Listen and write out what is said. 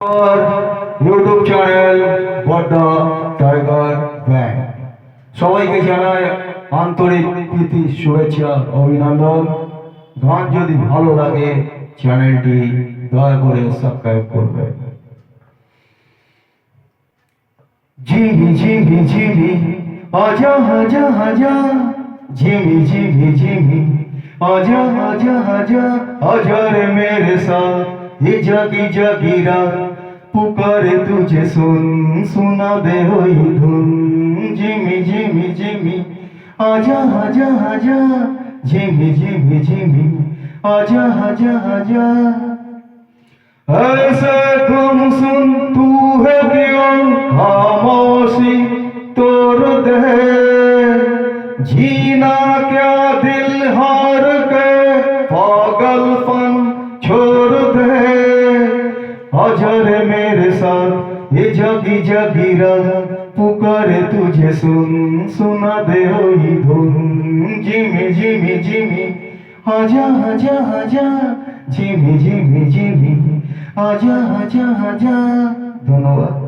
YouTube channel বড়দা tiger band সবাইকে জানাই আন্তরিক প্রীতি শুভেচ্ছা অভিনন্দন। গান যদি ভালো লাগে চ্যানেলটি দয়া করে সাবস্ক্রাইব করবেন। ঝিমি ঝিমি ঝিমি আজা আজা আজা ঝিমি ঝিমি ঝিমি आजा आजा आजा आजा रे मेरे साथ ये जागी जागी रात पुकारे तुझे सुन सुना दे वही धुन जिमी जिमी जिमी आजा आजा आजा जिमी जिमी जिमी आजा आजा आजा ऐसे तुम सुन तू है क्यों खामोशी तोड़ दे जीना क्या दिल हार के पागलपन छोड़ दे आजा रे मेरे साथ ये जागी जागी रात पुकारे तुझे सुन सुना दे वही धुन जिमी जिमी जिमी आजा आजा आजा जिमी जिमी जिमी आजा आजा आजा। धन्यवाद।